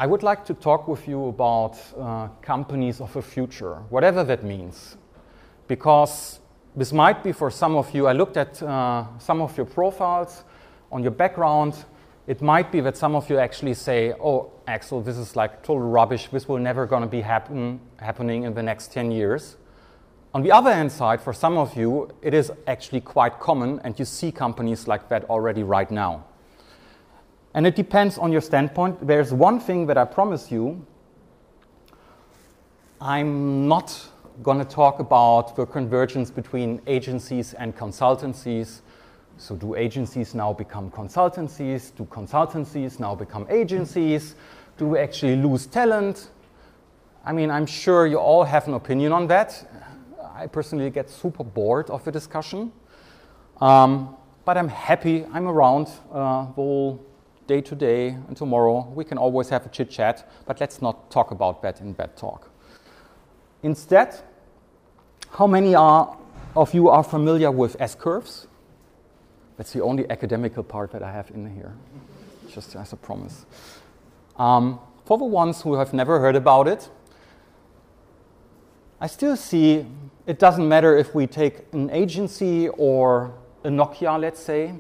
I would like to talk with you about companies of the future, whatever that means. Because this might be for some of you, I looked at some of your profiles on your background. It might be that some of you actually say, oh, Axel, this is like total rubbish. This will never going to be happening in the next 10 years. On the other hand side, for some of you, it is actually quite common, and you see companies like that already right now. And it depends on your standpoint. There's one thing that I promise you. I'm not going to talk about the convergence between agencies and consultancies. So do agencies now become consultancies? Do consultancies now become agencies? Do we actually lose talent? I mean, I'm sure you all have an opinion on that. I personally get super bored of the discussion. But I'm happy. I'm around the whole day today and tomorrow. We can always have a chit-chat, but let's not talk about that in that talk. Instead, how many of you are familiar with S-curves? That's the only academical part that I have in here, just as a promise. For the ones who have never heard about it, I still see it doesn't matter if we take an agency or a Nokia, let's say.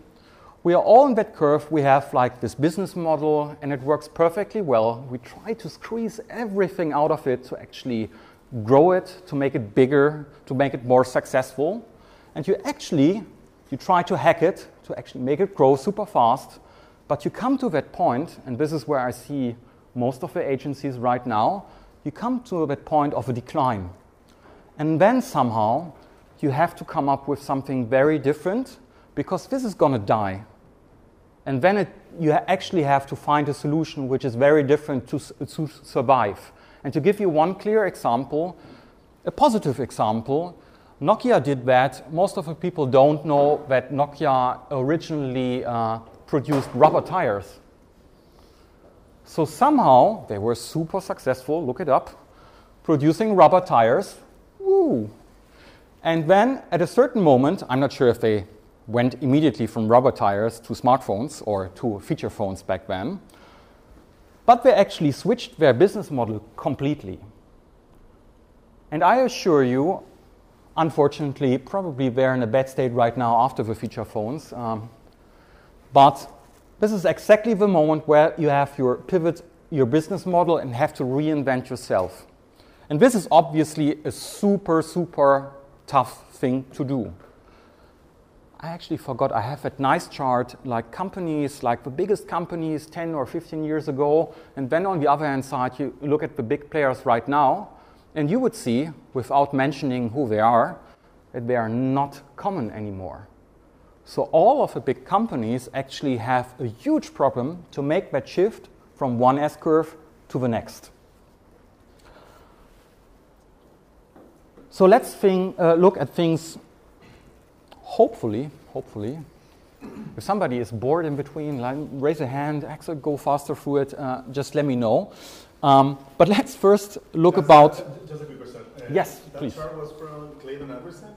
We are all in that curve. We have like this business model, and it works perfectly well. We try to squeeze everything out of it to actually grow it, to make it bigger, to make it more successful. And you try to hack it, to actually make it grow super fast. But you come to that point, and this is where I see most of the agencies right now, you come to that point of a decline. And then somehow you have to come up with something very different, because this is going to die. And then you actually have to find a solution which is very different to survive. And to give you one clear example, a positive example, Nokia did that. Most of the people don't know that Nokia originally produced rubber tires. So somehow they were super successful, look it up, producing rubber tires. Woo! And then at a certain moment, I'm not sure if they went immediately from rubber tires to smartphones or to feature phones back then, but they actually switched their business model completely. And I assure you, unfortunately, probably they're in a bad state right now after the feature phones, but this is exactly the moment where you have your pivot, your business model, and have to reinvent yourself. And this is obviously a super, super tough thing to do. I actually forgot, I have that nice chart, like companies, like the biggest companies 10 or 15 years ago, and then on the other hand side, you look at the big players right now, and you would see, without mentioning who they are, that they are not common anymore. So all of the big companies actually have a huge problem to make that shift from one S-curve to the next. So let's look at things. Hopefully, if somebody is bored in between, raise a hand, Axel, go faster through it, just let me know. But let's first look about... Just a quick question. Yes, please. That chart was from Clayton Anderson?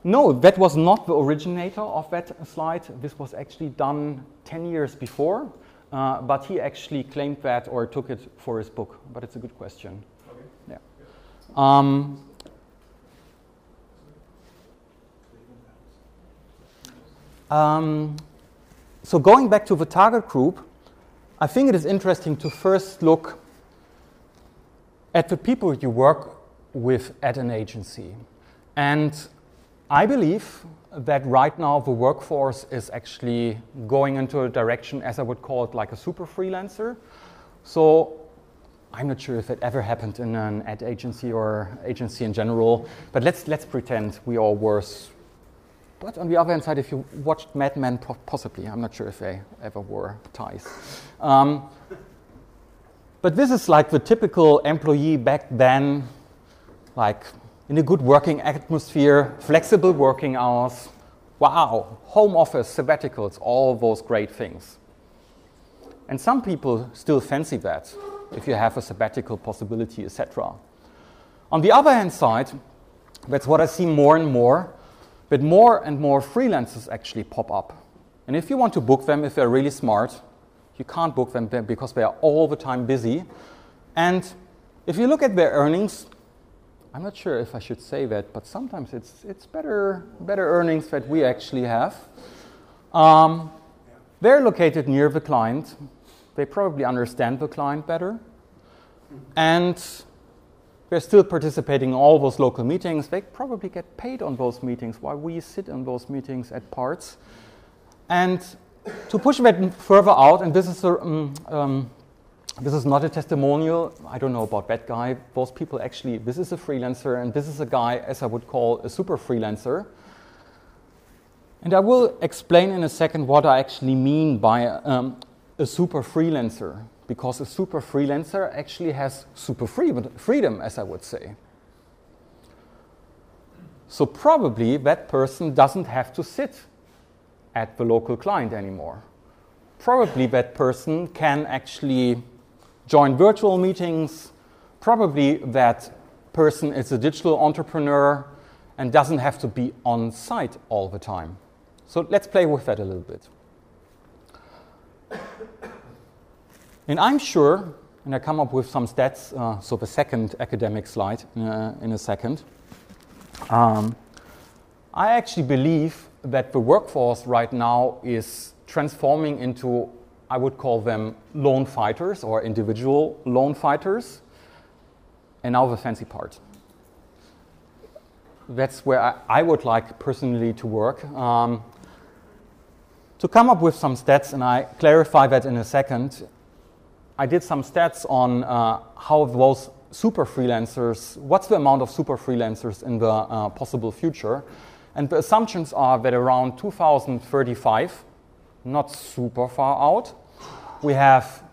No, that was not the originator of that slide. This was actually done 10 years before, but he actually claimed that or took it for his book. But it's a good question. Okay. Yeah. So going back to the target group, I think it is interesting to first look at the people you work with at an agency. And I believe that right now the workforce is actually going into a direction, as I would call it, like a super freelancer. So I'm not sure if it ever happened in an ad agency or agency in general, but let's pretend we all were. But on the other hand side, if you watched Mad Men, possibly. I'm not sure if they ever wore ties. But this is like the typical employee back then, like in a good working atmosphere, flexible working hours, wow, home office, sabbaticals, all those great things. And some people still fancy that, if you have a sabbatical possibility, etc. On the other hand side, that's what I see more and more, but more and more freelancers actually pop up. And if you want to book them, if they're really smart, You can't book them because they are all the time busy. And if you look at their earnings, I'm not sure if I should say that, but sometimes it's better earnings that we actually have. They're located near the client. They probably understand the client better. And they're still participating in all those local meetings. They probably get paid on those meetings while we sit in those meetings at parts. And to push that further out, and this is not a testimonial. I don't know about that guy. Those people actually, this is a freelancer, and this is a guy, as I would call, a super freelancer. And I will explain in a second what I actually mean by a super freelancer, because a super freelancer actually has super freedom, as I would say. So probably that person doesn't have to sit at the local client anymore. Probably that person can actually join virtual meetings. Probably that person is a digital entrepreneur and doesn't have to be on site all the time. So let's play with that a little bit. And I'm sure, and I come up with some stats, so the second academic slide in a second. I actually believe that the workforce right now is transforming into, I would call them lone fighters or individual lone fighters. And now the fancy part. That's where I would like personally to work. To come up with some stats, and I clarify that in a second, I did some stats on how those super freelancers, what's the amount of super freelancers in the possible future. And the assumptions are that around 2035, not super far out, we have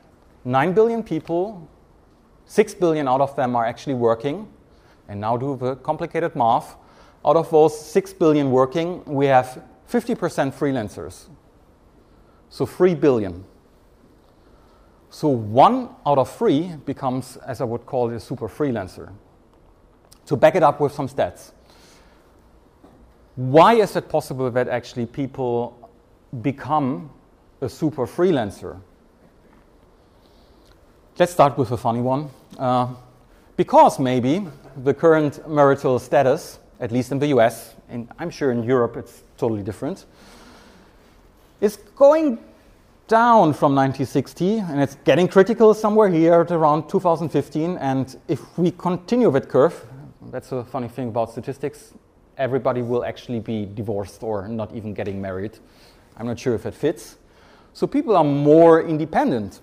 9 billion people, 6 billion out of them are actually working. And now do the complicated math. Out of those 6 billion working, we have 50% freelancers. So 3 billion. So 1 out of 3 becomes, as I would call it, a super freelancer. To back it up with some stats. Why is it possible that actually people become a super freelancer? Let's start with a funny one. Because maybe the current marital status, at least in the US, and I'm sure in Europe it's totally different, is going down from 1960, and it's getting critical somewhere here at around 2015. And if we continue that curve, that's a funny thing about statistics, everybody will actually be divorced or not even getting married. I'm not sure if it fits. So people are more independent.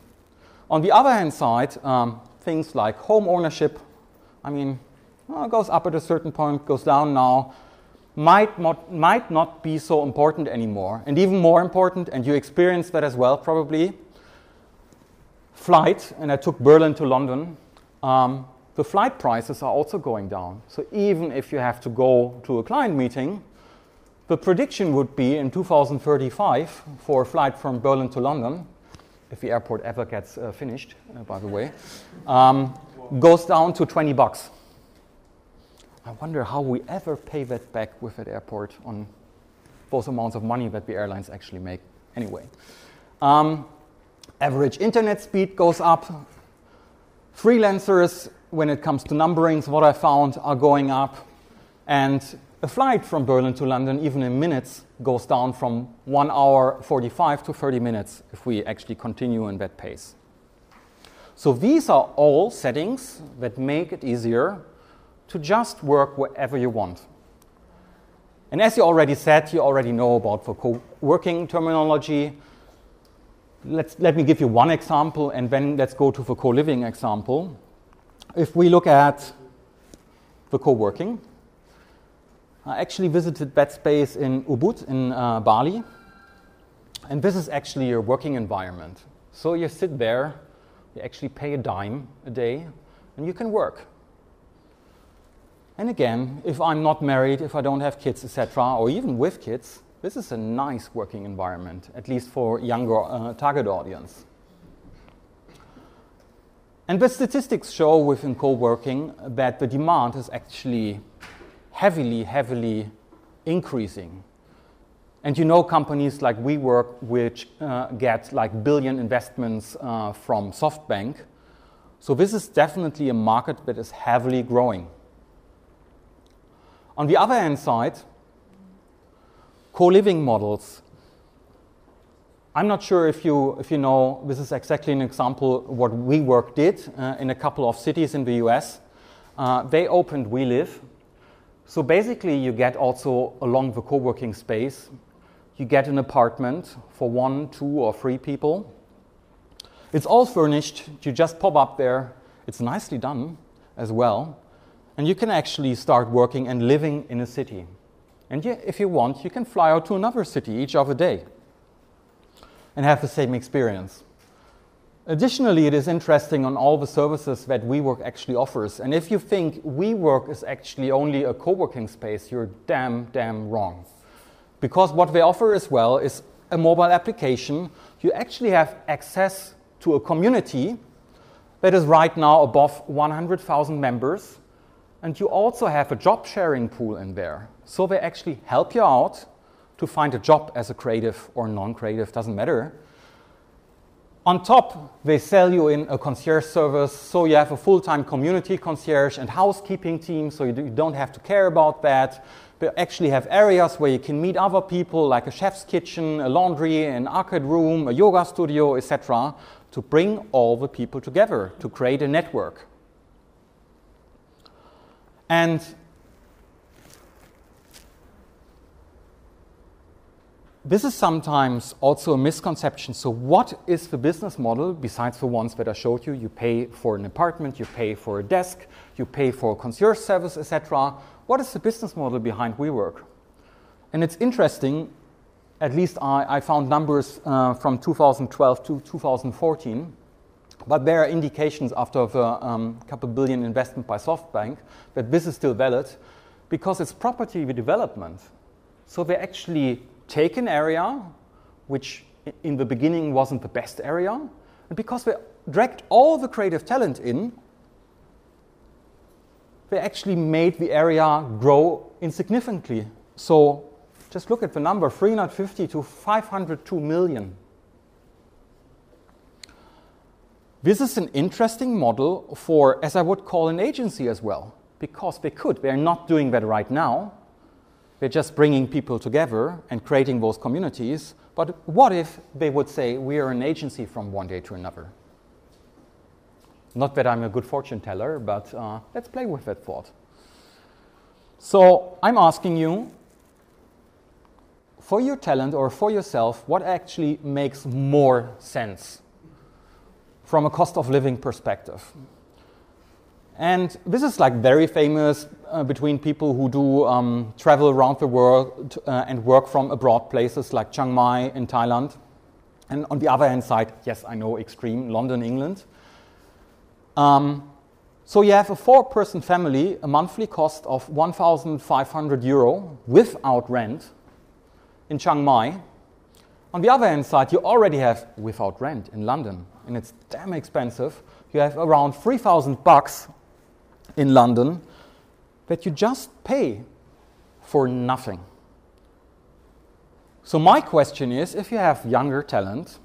On the other hand side, things like home ownership, goes up at a certain point, goes down now, might not be so important anymore. And even more important, and you experienced that as well probably, flight, and I took Berlin to London, the flight prices are also going down. So even if you have to go to a client meeting, the prediction would be in 2035 for a flight from Berlin to London, if the airport ever gets finished, by the way, goes down to $20. I wonder how we ever pay that back with that airport on those amounts of money that the airlines actually make. Anyway, average internet speed goes up. Freelancers, when it comes to numberings, what I found, are going up. And a flight from Berlin to London, even in minutes, goes down from 1 hour 45 to 30 minutes if we actually continue in that pace. So these are all settings that make it easier to just work wherever you want. And as you already said, you already know about the co-working terminology. Let me give you one example, and then let's go to the co-living example. If we look at the co-working, I actually visited that space in Ubud in Bali, and this is actually your working environment. So you sit there, you actually pay a dime a day, and you can work. And again, if I'm not married, if I don't have kids, etc., or even with kids, this is a nice working environment, at least for younger target audience. And the statistics show within co-working that the demand is actually heavily increasing. And you know companies like WeWork, which get like billion investments from SoftBank. So this is definitely a market that is heavily growing. On the other hand side, co-living models. I'm not sure if you know, this is exactly an example what WeWork did in a couple of cities in the US. They opened WeLive. So basically you get also along the co-working space, you get an apartment for 1, 2, or 3 people. It's all furnished. You just pop up there. It's nicely done as well. And you can actually start working and living in a city. And if you want, you can fly out to another city each other day and have the same experience. Additionally, it is interesting on all the services that WeWork actually offers. And if you think WeWork is actually only a co-working space, you're damn wrong. Because what they offer as well is a mobile application. You actually have access to a community that is right now above 100,000 members. And you also have a job sharing pool in there. So they actually help you out to find a job as a creative or non-creative, doesn't matter. On top, they sell you in a concierge service, so you have a full-time community concierge and housekeeping team, so you don't have to care about that. They actually have areas where you can meet other people, like a chef's kitchen, a laundry, an arcade room, a yoga studio, etc., to bring all the people together, to create a network. And this is sometimes also a misconception. So what is the business model besides the ones that I showed you? You pay for an apartment, you pay for a desk, you pay for a concierge service, etc. What is the business model behind WeWork? And it's interesting, at least I found numbers from 2012 to 2014, but there are indications after the couple billion investment by SoftBank that this is still valid because it's property development. So they actually take an area which in the beginning wasn't the best area, and because they dragged all the creative talent in, they actually made the area grow insignificantly. So just look at the number, 350 to 502 million. This is an interesting model for, as I would call, an agency as well, because they could. They're not doing that right now. They're just bringing people together and creating those communities. But what if they would say, we are an agency from one day to another? Not that I'm a good fortune teller, but let's play with that thought. So I'm asking you, for your talent or for yourself, what actually makes more sense from a cost of living perspective? And this is like very famous between people who do travel around the world and work from abroad, places like Chiang Mai in Thailand. And on the other hand side, yes, I know, extreme, London, England. So you have a 4-person family, a monthly cost of €1,500 without rent in Chiang Mai. On the other hand side, you already have without rent in London, and it's damn expensive. You have around $3,000 in London that you just pay for nothing. So my question is, if you have younger talent,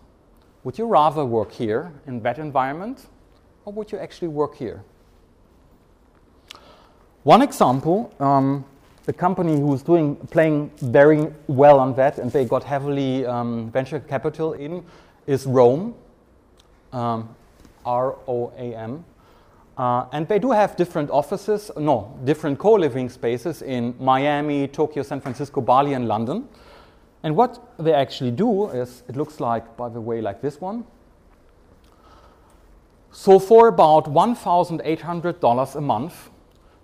would you rather work here in that environment, or would you actually work here? One example, the company who's playing very well on that, and they got heavily venture capital in, is Roam, R-O-A-M. And they do have different different co-living spaces in Miami, Tokyo, San Francisco, Bali, and London. And what they actually do is, it looks like, by the way, like this one. So for about $1,800 a month,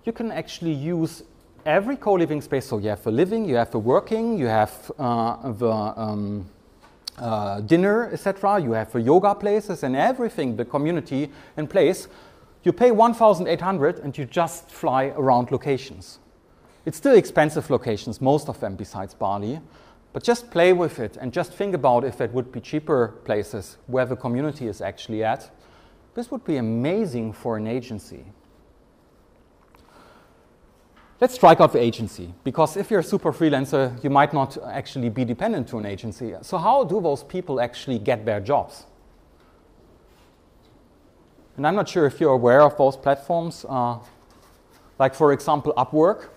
you can actually use every co-living space. So you have the living, you have the working, you have the dinner, etc. You have the yoga places and everything, the community in place. You pay $1,800 and you just fly around locations. It's still expensive locations, most of them besides Bali. But just play with it and just think about if it would be cheaper places where the community is actually at. This would be amazing for an agency. let's strike out the agency, because if you're a super freelancer, you might not actually be dependent to an agency. So how do those people actually get their jobs? And I'm not sure if you're aware of those platforms, like for example, Upwork.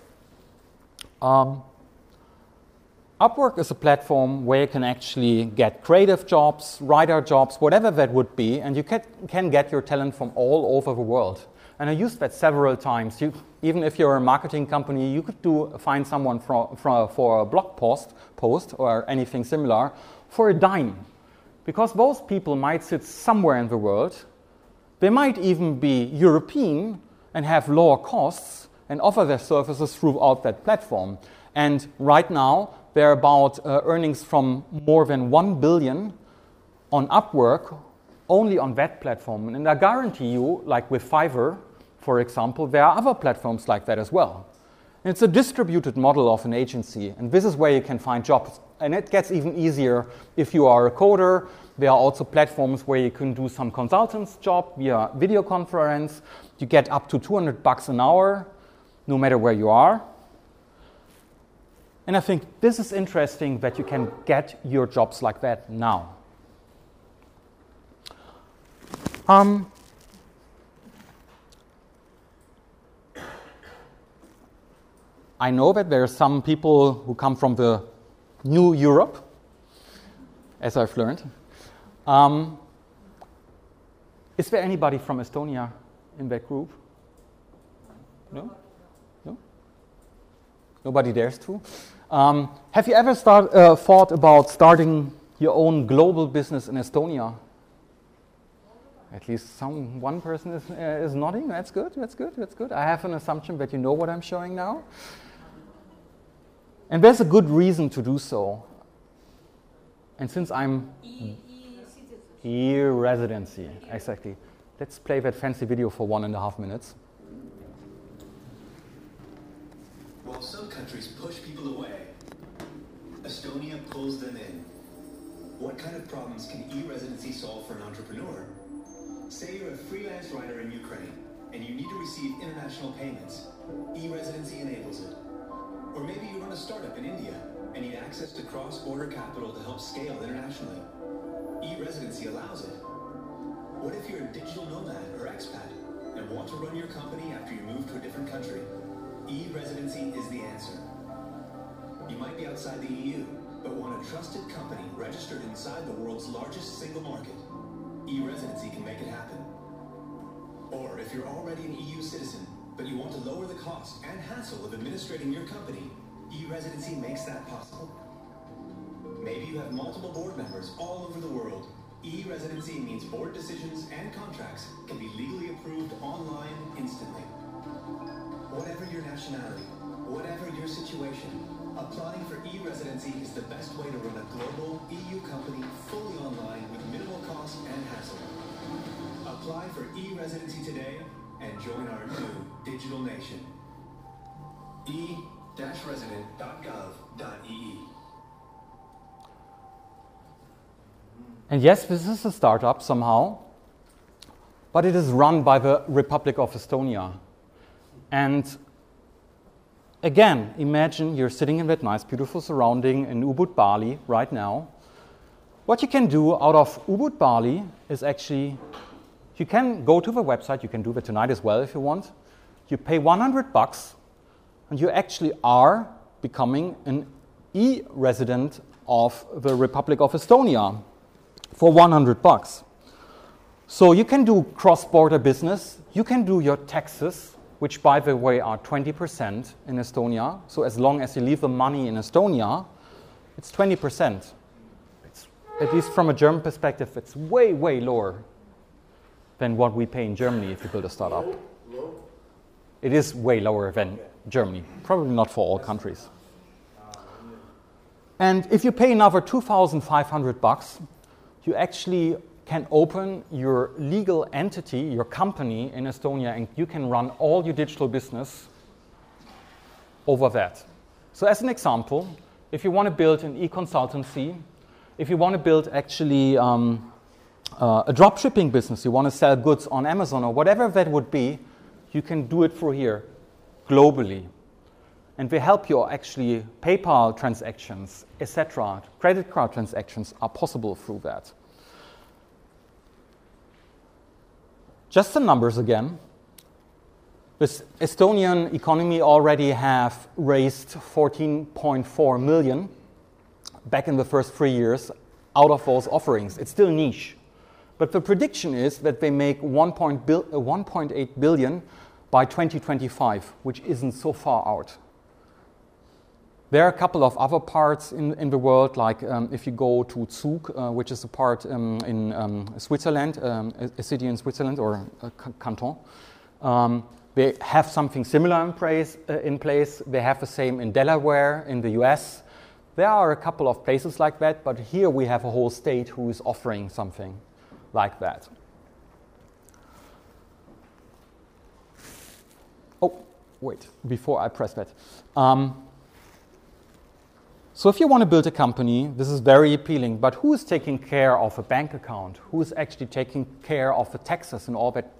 Upwork is a platform where you can actually get creative jobs, writer jobs, whatever that would be, and you can get your talent from all over the world. And I used that several times. Even if you're a marketing company, you could find someone for a blog post or anything similar for a dime. Because those people might sit somewhere in the world. They might even be European and have lower costs and offer their services throughout that platform. And right now, they're about earnings from more than 1 billion on Upwork, only on that platform. And I guarantee you, like with Fiverr, for example, there are other platforms like that as well. And it's a distributed model of an agency, and this is where you can find jobs. And it gets even easier if you are a coder. There are also platforms where you can do some consultant's job via video conference. You get up to $200 an hour, no matter where you are. And I think this is interesting that you can get your jobs like that now. I know that there are some people who come from the new Europe, as I've learned. Is there anybody from Estonia in that group? No? No? Nobody dares to? Have you ever thought about starting your own global business in Estonia? At least one person is nodding. That's good, that's good, that's good. I have an assumption that you know what I'm showing now. And there's a good reason to do so. And since I'm e-residency, exactly. Let's play that fancy video for 1.5 minutes. While some countries push people away, Estonia pulls them in. What kind of problems can e-residency solve for an entrepreneur? Say you're a freelance writer in Ukraine and you need to receive international payments. E-residency enables it. Or maybe you run a startup in India and need access to cross-border capital to help scale internationally. E-residency allows it. What if you're a digital nomad or expat and want to run your company after you move to a different country? E-residency is the answer. You might be outside the EU, but want a trusted company registered inside the world's largest single market. E-residency can make it happen. Or if you're already an EU citizen, but you want to lower the cost and hassle of administrating your company, e-residency makes that possible. Maybe you have multiple board members all over the world. E-residency means board decisions and contracts can be legally approved online instantly. Whatever your nationality, whatever your situation, applying for e-residency is the best way to run a global EU company fully online with minimal cost and hassle. Apply for e-residency today and join our new digital nation. e-resident.gov.ee. And yes, this is a startup somehow, but it is run by the Republic of Estonia. And again, imagine you're sitting in that nice, beautiful surrounding in Ubud, Bali right now. What you can do out of Ubud, Bali is actually, you can go to the website, you can do that tonight as well if you want. You pay $100 and you actually are becoming an e-resident of the Republic of Estonia for $100. So you can do cross-border business, you can do your taxes, which by the way are 20% in Estonia. So as long as you leave the money in Estonia, it's 20%. It's, at least from a German perspective, it's way, way lower than what we pay in Germany if you build a startup. Low? It is way lower than Germany, probably not for all countries. And if you pay another $2,500, you actually can open your legal entity, your company in Estonia, and you can run all your digital business over that. So as an example, if you want to build an e-consultancy, if you want to build actually a drop shipping business, you want to sell goods on Amazon or whatever that would be, you can do it through here globally. And we help you actually, PayPal transactions, etc. Credit card transactions are possible through that. Just the numbers again. This Estonian economy already have raised 14.4 million back in the first 3 years out of those offerings. It's still niche. But the prediction is that they make 1.8 billion by 2025, which isn't so far out. There are a couple of other parts in the world, like if you go to Zug, which is a part in Switzerland, a city in Switzerland or a canton. They have something similar in place. They have the same in Delaware, in the US. There are a couple of places like that, but here we have a whole state who is offering something like that. Oh, wait, before I press that. So if you want to build a company, this is very appealing, but who is taking care of a bank account? Who is actually taking care of the taxes and all that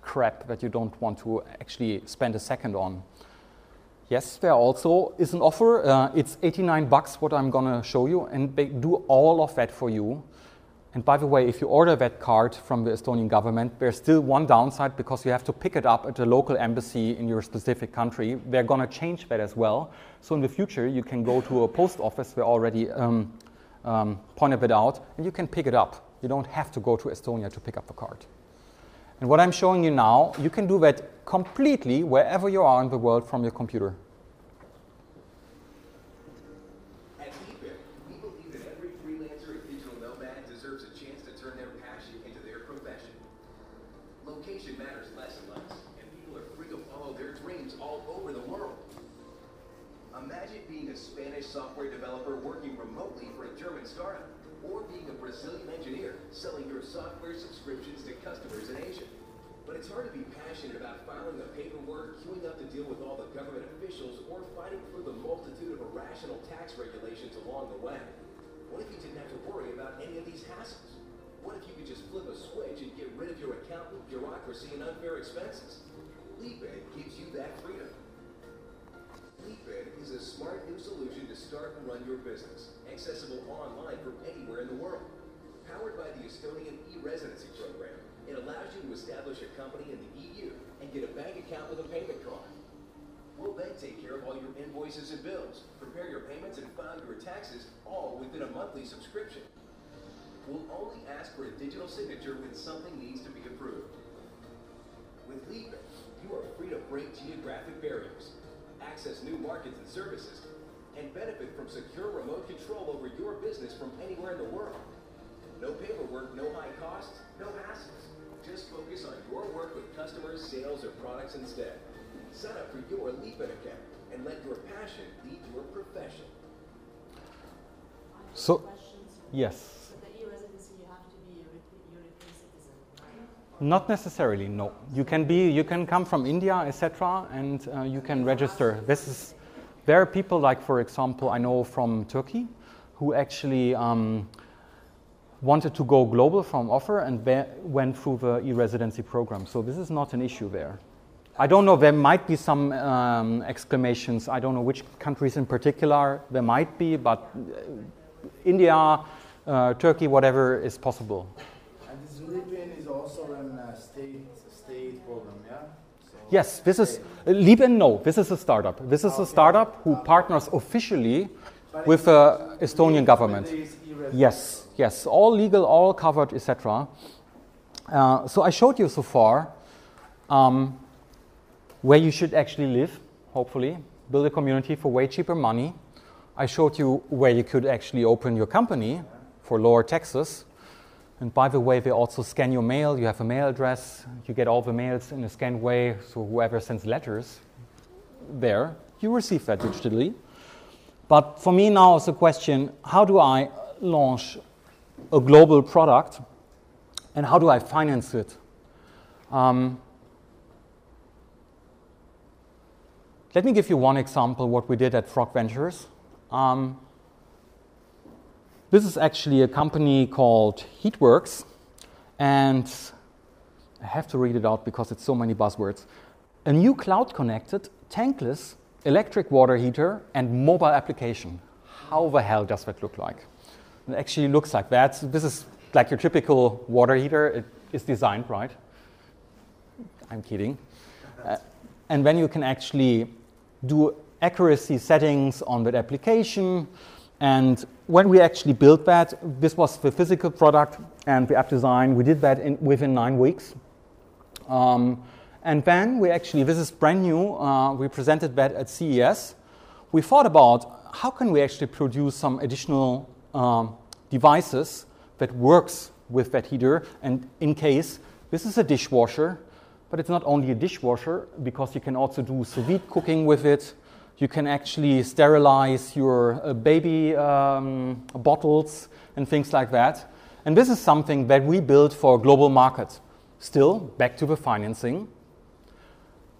crap that you don't want to actually spend a second on? Yes, there also is an offer. It's $89 what I'm going to show you, and they do all of that for you. And by the way, if you order that card from the Estonian government, there's still one downside because you have to pick it up at the local embassy in your specific country. They're going to change that as well. So in the future, you can go to a post office. We already pointed it out, and you can pick it up. You don't have to go to Estonia to pick up the card. And what I'm showing you now, you can do that completely wherever you are in the world from your computer. At eBay, we believe that every freelancer and digital nomad deserves a chance to turn their passion into their profession. Location matters less and less, and people are free to follow their dreams all over the world. Imagine being a Spanish software developer working remotely for a German startup, or being a Brazilian engineer selling your software subscriptions to customers in Asia. But it's hard to be passionate about filing the paperwork, queuing up to deal with all the government officials, or fighting through the multitude of irrational tax regulations along the way. What if you didn't have to worry about any of these hassles? What if you could just flip a switch and get rid of your accountant, bureaucracy, and unfair expenses? LeapEd gives you that freedom. LeapEd is a smart new solution to start and run your business, accessible online from anywhere in the world. Powered by the Estonian e-residency program, it allows you to establish a company in the EU and get a bank account with a payment card. We'll then take care of all your invoices and bills, prepare your payments, and file your taxes, all within a monthly subscription. We'll only ask for a digital signature when something needs to be approved. With LeapEd, you are free to break geographic barriers, access new markets and services, and benefit from secure remote control over your business from anywhere in the world. No paperwork, no high costs, no hassles. Just focus on your work with customers, sales, or products instead. Sign up for your LeapEd account and let your passion lead your profession. So, yes. With the e-residency, you have to be a European citizen, right? Not necessarily, no. You can come from India, etc., and you can register. There are people like, for example, I know from Turkey, who actually wanted to go global from offer and went through the e-residency program. So this is not an issue there. I don't know, there might be some exclamations. I don't know which countries in particular there might be, but India, Turkey, whatever is possible. And this LeapIn is also a state program, yeah? So Yes, this is LeapIn. No, this is a startup. This is a startup who partners officially with the Estonian government. Yes, all legal, all covered, etc. So I showed you so far where you should actually live, hopefully, build a community for way cheaper money. I showed you where you could actually open your company for lower taxes. And by the way, they also scan your mail. You have a mail address. You get all the mails in a scanned way. So whoever sends letters there, you receive that digitally. But for me now is the question, how do I launch a global product and how do I finance it? Let me give you one example what we did at Frog Ventures. This is actually a company called Heatworks, and I have to read it out because it's so many buzzwords. A new cloud-connected, tankless electric water heater, and mobile application. How the hell does that look like? It actually looks like that. So this is like your typical water heater. It is designed, right? I'm kidding. And then you can actually do accuracy settings on that application. And when we actually built that, this was the physical product and the app design. We did that within 9 weeks. And then we actually, this is brand new, we presented that at CES. We thought about how can we actually produce some additional devices that works with that heater. And in case, this is a dishwasher, but it's not only a dishwasher because you can also do sous vide cooking with it. You can actually sterilize your baby bottles and things like that. And this is something that we built for a global market. Still, back to the financing.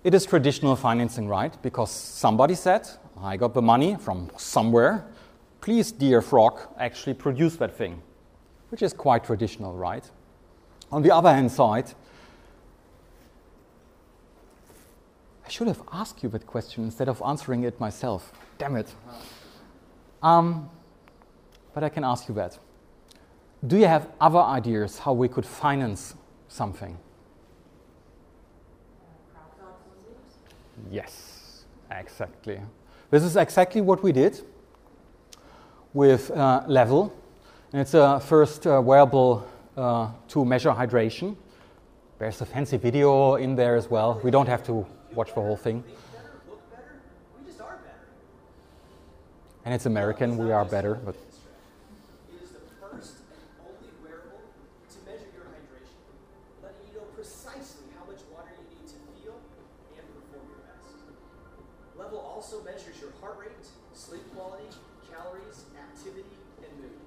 It is traditional financing, right? Because somebody said, I got the money from somewhere. Please, dear frog, actually produce that thing, which is quite traditional, right? On the other hand side, I should have asked you that question instead of answering it myself. Damn it. But I can ask you that. Do you have other ideas how we could finance something? Yes, exactly. This is exactly what we did with Level. And it's a first wearable to measure hydration. There's a fancy video in there as well. We don't have to watch the whole thing. Look better. We just are better. And it's American, we are better. But It is the first and only wearable to measure your hydration, letting you know precisely how much water you need to feel and perform your best. Level also measures your heart rate, sleep quality, calories, activity, and mood,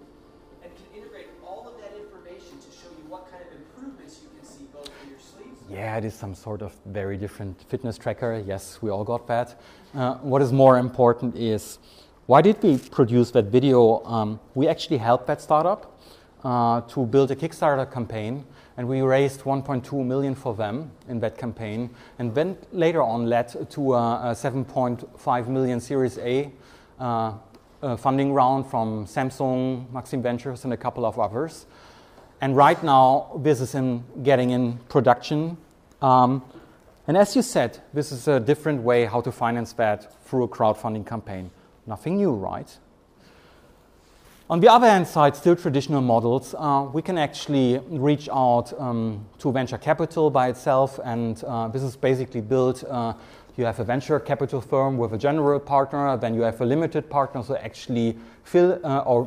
and can integrate all of that information to show you what kind of improvements you can see both in your sleep. yeah, it is some sort of very different fitness tracker. Yes, we all got that. What is more important is, why did we produce that video? We actually helped that startup to build a Kickstarter campaign, and we raised 1.2 million for them in that campaign, and then later on led to a 7.5 million Series A funding round from Samsung, Maxim Ventures, and a couple of others. And right now, this is getting in production. And as you said, this is a different way how to finance that through a crowdfunding campaign. Nothing new, right? On the other hand side, still traditional models, we can actually reach out to venture capital by itself, and this is basically built. You have a venture capital firm with a general partner, then you have a limited partner, so actually fill or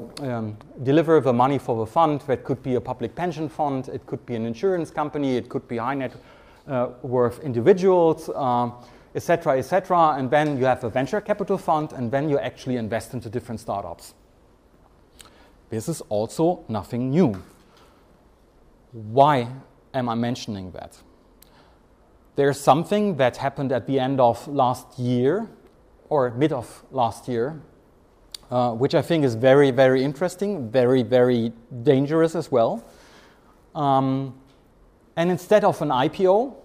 deliver the money for the fund. That could be a public pension fund, it could be an insurance company, it could be high net worth individuals, etc., etc. And then you have a venture capital fund, and then you actually invest into different startups. This is also nothing new. Why am I mentioning that? There's something that happened at the end of last year, or mid of last year, which I think is very, very interesting, very, very dangerous as well. And instead of an IPO,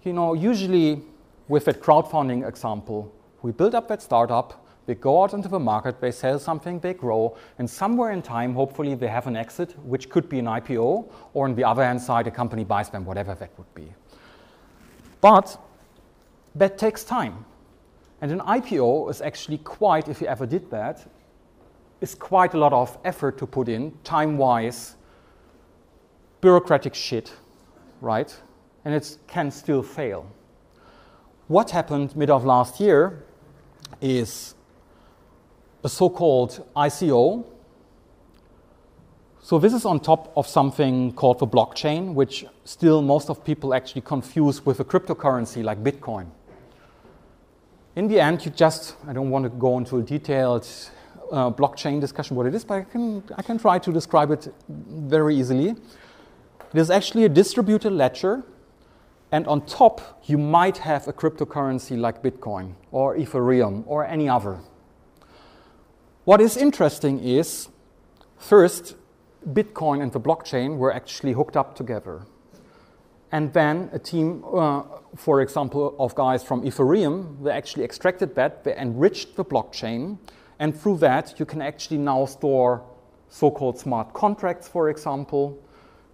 usually with that crowdfunding example, we build up that startup, they go out into the market, they sell something, they grow, and somewhere in time, hopefully they have an exit, which could be an IPO, or on the other hand side, a company buys them, whatever that would be. But that takes time. And an IPO is actually quite, if you ever did that, is quite a lot of effort to put in, time-wise, bureaucratic shit, right? And it can still fail. What happened mid of last year is a so-called ICO. So this is on top of something called the blockchain, which still most of people actually confuse with a cryptocurrency like Bitcoin. In the end, I don't want to go into a detailed blockchain discussion what it is, but I can try to describe it very easily. It is actually a distributed ledger, and on top you might have a cryptocurrency like Bitcoin or Ethereum or any other. What is interesting is, first, Bitcoin and the blockchain were actually hooked up together. And then a team, for example, of guys from Ethereum, they actually extracted that, they enriched the blockchain, and through that you can actually now store so-called smart contracts, for example.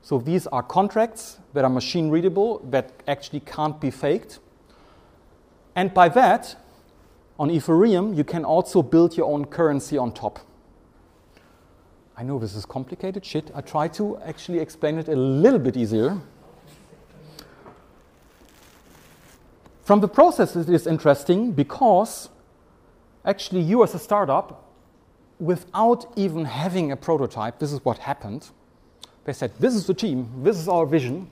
So these are contracts that are machine readable, that actually can't be faked. And by that, on Ethereum, you can also build your own currency on top. I know this is complicated shit. I try to actually explain it a little bit easier. From the process, it is interesting because actually you as a startup, without even having a prototype, this is what happened. They said, this is the team, this is our vision,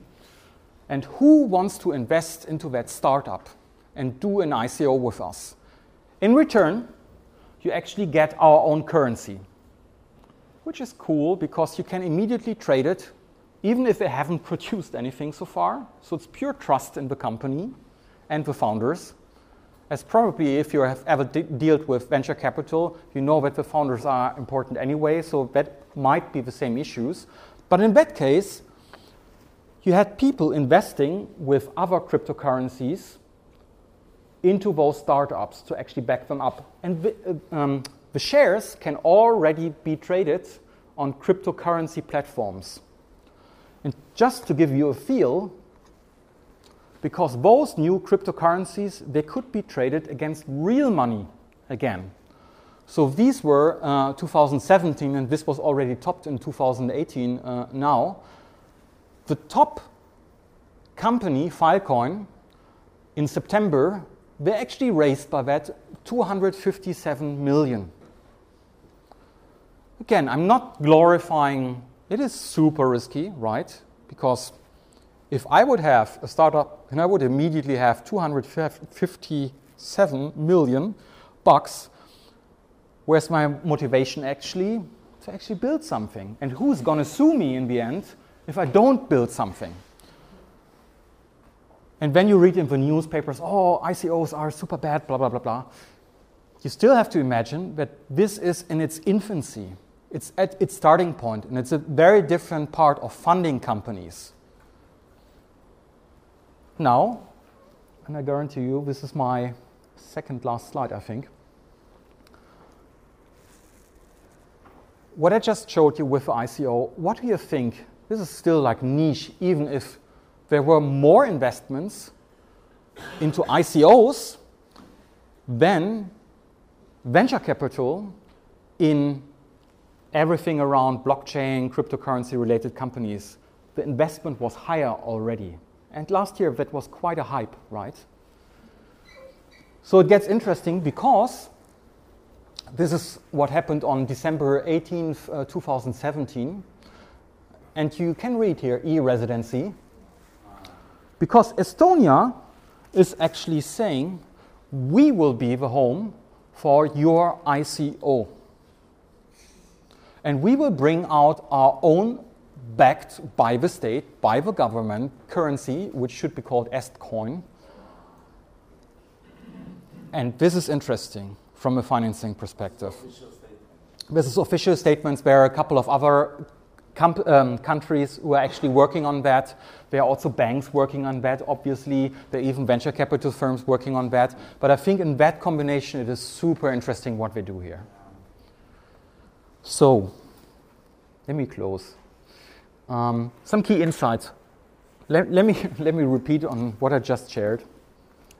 and who wants to invest into that startup and do an ICO with us? In return, you actually get our own currency, which is cool because you can immediately trade it, even if they haven't produced anything so far. So it's pure trust in the company and the founders. As probably if you have ever dealt with venture capital, you know that the founders are important anyway, so that might be the same issues. But in that case, you had people investing with other cryptocurrencies into those startups to actually back them up. And the shares can already be traded on cryptocurrency platforms. And just to give you a feel, because those new cryptocurrencies, they could be traded against real money again. So these were 2017, and this was already topped in 2018 now. The top company, Filecoin, in September, they actually raised by that 257 million. Again, I'm not glorifying, it is super risky, right? Because if I would have a startup and I would immediately have 257 million bucks, where's my motivation actually? To actually build something. And who's going to sue me in the end if I don't build something? And when you read in the newspapers, oh, ICOs are super bad, blah, blah, blah, blah, you still have to imagine that this is in its infancy. It's at its starting point, and it's a very different part of funding companies. Now, and I guarantee you, this is my second last slide, I think. What I just showed you with the ICO, what do you think? This is still like niche, even if there were more investments into ICOs than venture capital in everything around blockchain, cryptocurrency-related companies. The investment was higher already. And last year, that was quite a hype, right? So it gets interesting because this is what happened on December 18th, 2017. And you can read here, e-residency. Because Estonia is actually saying, we will be the home for your ICO. And we will bring out our own backed by the state, by the government, currency, which should be called Estcoin. And this is interesting from a financing perspective. This is official statements. There are a couple of other countries who are actually working on that. There are also banks working on that, obviously. There are even venture capital firms working on that. But I think in that combination, it is super interesting what we do here. So, let me close. Some key insights. Let me repeat on what I just shared.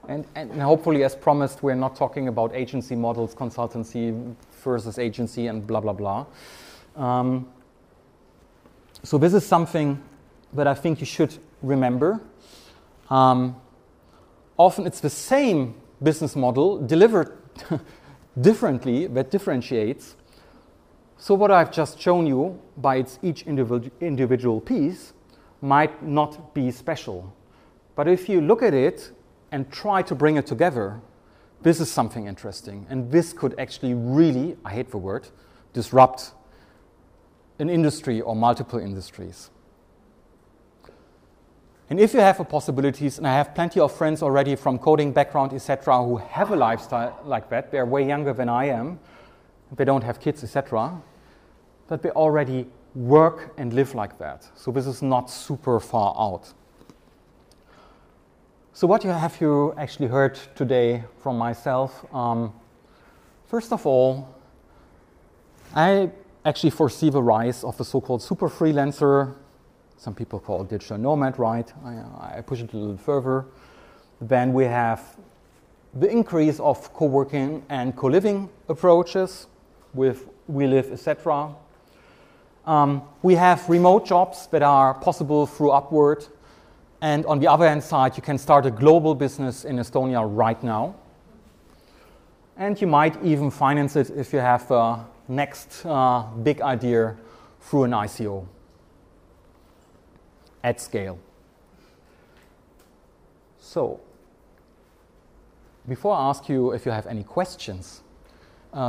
And hopefully, as promised, we're not talking about agency models, consultancy versus agency, and blah, blah, blah. So this is something that I think you should remember. Often it's the same business model delivered differently that differentiates. So what I've just shown you by its each individual piece might not be special. But if you look at it and try to bring it together, this is something interesting. And this could actually really, I hate the word, disrupt an industry or multiple industries. And if you have the possibilities, and I have plenty of friends already from coding background, etc., who have a lifestyle like that, they're way younger than I am, they don't have kids, etc., that they already work and live like that. So this is not super far out. So what have you actually heard today from myself? First of all, I actually foresee the rise of the so-called super freelancer. Some people call it digital nomad, right? I push it a little further. Then we have the increase of coworking and co-living approaches with WeLive, etc. We have remote jobs that are possible through Upward. And on the other hand side, you can start a global business in Estonia right now. And you might even finance it if you have a next big idea through an ICO at scale. So, before I ask you if you have any questions,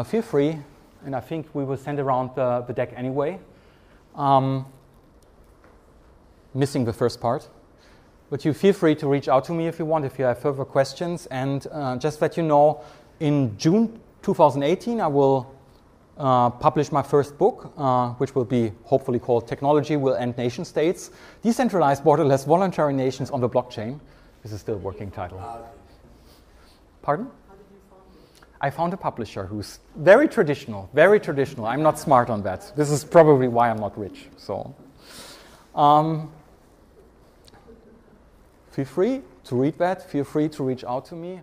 feel free, and I think we will send around the deck anyway. Missing the first part. But you feel free to reach out to me if you want, if you have further questions. And just let you know, in June 2018, I will publish my first book, which will be hopefully called Technology Will End Nation States, Decentralized Borderless Voluntary Nations on the Blockchain. This is still a working title. Pardon? How did you find it? I found a publisher who's very traditional, very traditional. I'm not smart on that. This is probably why I'm not rich. So, feel free to read that. Feel free to reach out to me.